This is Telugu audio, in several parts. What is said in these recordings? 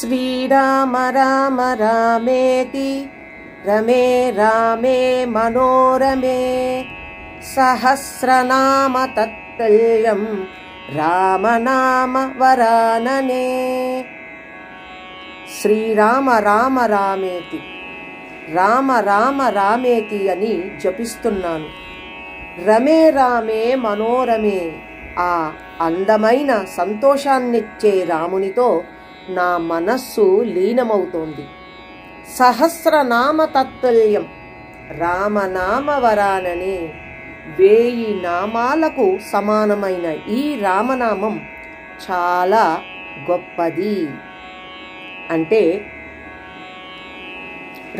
శ్రీరామ రామ రామేతి రమే రామే మనోరమే సహస్రనామ తత్తుల్యం రామనామ వరాననే. శ్రీరామ రామ రామేతి, రామ రామ రామేతి అని జపిస్తున్నాను. రమే రామే మనోరమే, ఆ అందమైన సంతోషాన్నిచ్చే రామునితో నా మనస్సు లీనమవుతోంది. సహస్రనామ తత్తుల్యం రామనామ వరాననే, 1000 నామాలకు సమానమైన ఈ రామనామం చాలా గొప్పది. అంటే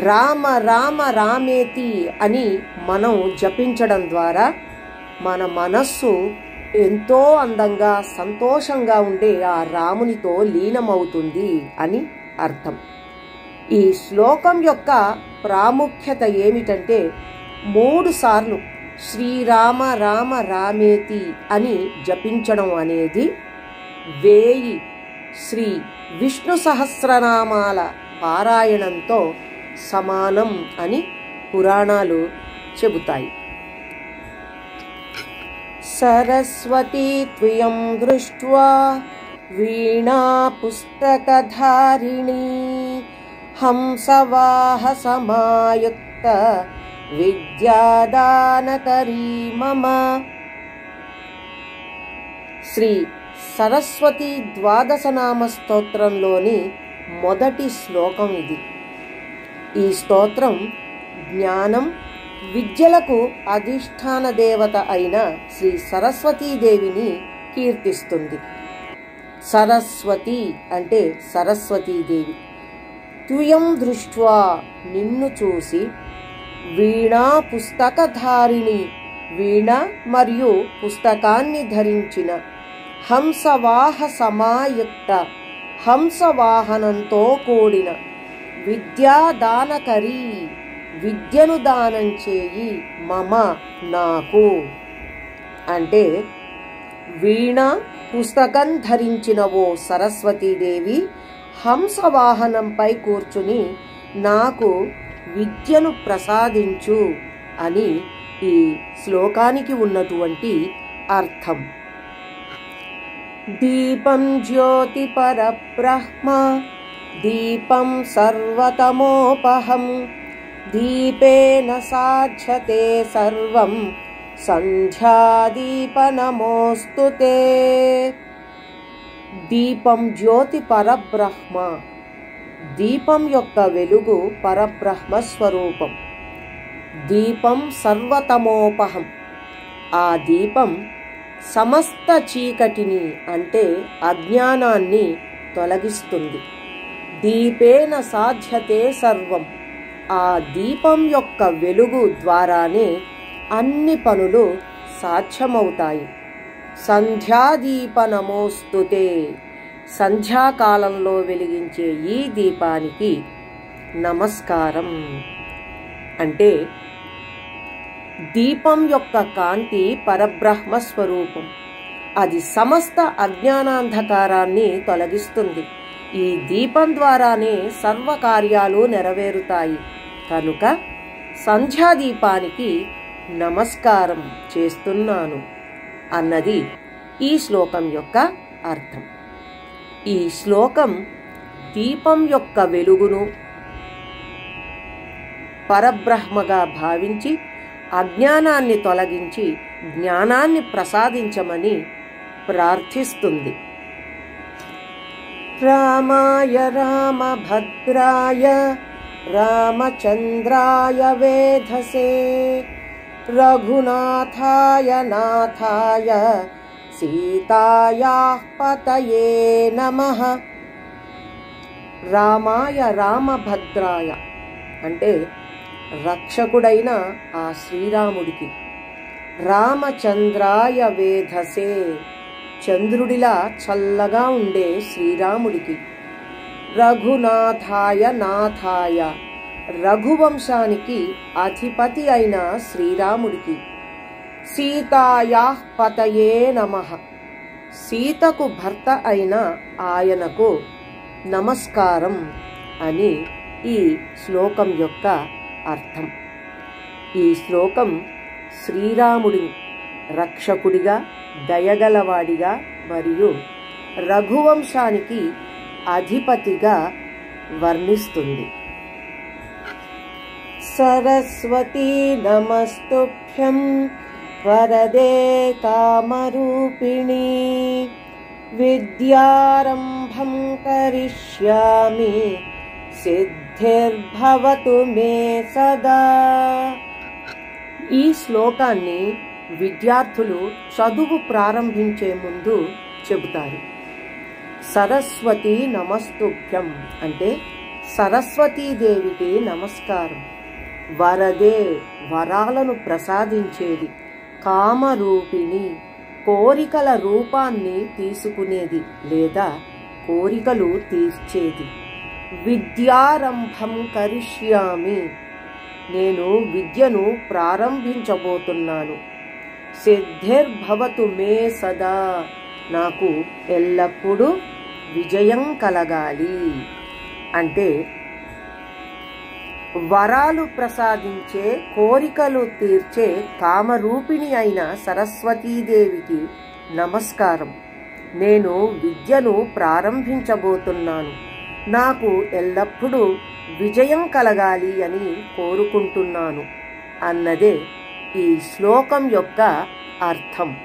రామ రామ రామేతి అని మనం జపించడం ద్వారా మన మనస్సు ఎంతో అందంగా సంతోషంగా ఉండే ఆ రామునితో లీనమవుతుంది అని అర్థం. ఈ శ్లోకం యొక్క ప్రాముఖ్యత ఏమిటంటే 3 సార్లు శ్రీరామ రామ రామేతి అని జపించడం అనేది 1000 శ్రీ విష్ణు సహస్రనామాల పారాయణంతో సమానం అని పురాణాలు చెబుతాయి. సరస్వతీ త్వయం దృష్ట్వా వీణా పుస్తకధారిణీ హంసవాహ సమాయుక్త విద్యాదానకరీ మమ. శ్రీ సరస్వతి ద్వాదశనామ స్తోత్రంలోని మొదటి శ్లోకం ఇది. ఈ స్తోత్రం జ్ఞానం విద్యలకు అధిష్టాన దేవత అయిన శ్రీ సరస్వతీదేవిని కీర్తిస్తుంది. సరస్వతి అంటే సరస్వతీదేవి. త్వయం దృష్ట్వా నిన్ను చూసి, వీణా పుస్తకధారిణి వీణ మరియు పుస్తకాన్ని ధరించిన, హంసవాహ సమాయుక్త హంసవాహనంతో కూడిన, విద్యాదానకరీ విద్యను దానం చేయి, మమ నాకు. అంటే వీణ పుస్తకం ధరించిన ఓ సరస్వతీదేవి, హంసవాహనంపై కూర్చుని నాకు విద్యను ప్రసాదించు అని ఈ శ్లోకానికి ఉన్నటువంటి అర్థం. దీపం జ్యోతి పరబ్రహ్మ దీపం సర్వతమోపహం దీపేన సాధ్యతే సర్వం సంధ్యాదీప నమోస్తుతే. దీపం జ్యోతి పరబ్రహ్మ, దీపం యొక్క వెలుగు పరబ్రహ్మ స్వరూపం. దీపం సర్వతమోపహం, ఆ దీపం సమస్త చీకటిని అంటే అజ్ఞానాన్ని తొలగిస్తుంది. దీపేన సాధ్యతే సర్వం, ఆ దీపం యొక్క వెలుగు ద్వారానే అన్ని పనులు సాధ్యమవుతాయి. సంధ్యాదీప నమోస్తుతే, సంధ్యాకాలంలో వెలిగించే ఈ దీపానికి నమస్కారం. అంటే దీపం యొక్క కాంతి పరబ్రహ్మ స్వరూపం. అది సమస్త అజ్ఞానాంధకారాన్ని తొలగిస్తుంది. ఈ దీపం ద్వారానే సర్వకార్యాలు నెరవేరుతాయి. కనుక సంధ్యాదీపానికి నమస్కారం చేస్తున్నాను అన్నది ఈ శ్లోకం యొక్క అర్థం. ఈ శ్లోకం దీపం యొక్క వెలుగును పరబ్రహ్మగా భావించి అజ్ఞానాన్ని తొలగించి జ్ఞానాన్ని ప్రసాదించమని ప్రార్థిస్తుంది. రామాయ రామభద్రాయ రామచంద్రాయ వేధసే రఘునాథాయ నాథాయ సీతాయాః పతయే నమః. రామాయ రామభద్రాయ అంటే రక్షకుడైన ఆ శ్రీరాముడికి, రామచంద్రాయ వేధసే చంద్రుడిలా చల్లగా ఉండే శ్రీరాముడికి, రఘునాథాయ నాథాయ రఘువంశానికి అధిపతి అయిన శ్రీరాముడికి, సీతాయాః పతయే నమః సీతకు భర్త అయిన ఆయనకు నమస్కారం అని ఈ శ్లోకం యొక్క అర్థం. ఈ శ్లోకం శ్రీరాముడిని రక్షకుడిగా, దయగలవాడిగా మరియు రఘువంశానికి అధిపతిగా వర్ణిస్తుంది. సరస్వతీ నమస్తుభ్యం వరదే కామరూపిణి విద్యారంభం కరిష్యామి సిద్ధిర్భవతు మే సదా. ఈ శ్లోకాన్ని విద్యార్థులు చదువు ప్రారంభించే ముందు చెబుతారు. సరస్వతి నమస్తుభ్యం అంటే సరస్వతీదేవికి నమస్కారం. వరదే వరాలను ప్రసాదించేది. కామరూపిణి కోరికల రూపాన్ని తీసుకునేది లేదా కోరికలు తీర్చేది. విద్యారంభం కరిష్యామి నేను విద్యను ప్రారంభించబోతున్నాను. సిద్ధిర్భవతు మే సదా నాకు ఎల్లప్పుడూ విజయం కలగాలి. అంటే వరాలు ప్రసాదించే, కోరికలు తీర్చే కామరూపిణి అయిన సరస్వతీదేవికి నమస్కారం. నేను విద్యను ప్రారంభించబోతున్నాను. నాకు ఎల్లప్పుడూ విజయం కలగాలి అని కోరుకుంటున్నాను అన్నదే ఈ శ్లోకం యొక్క అర్థం.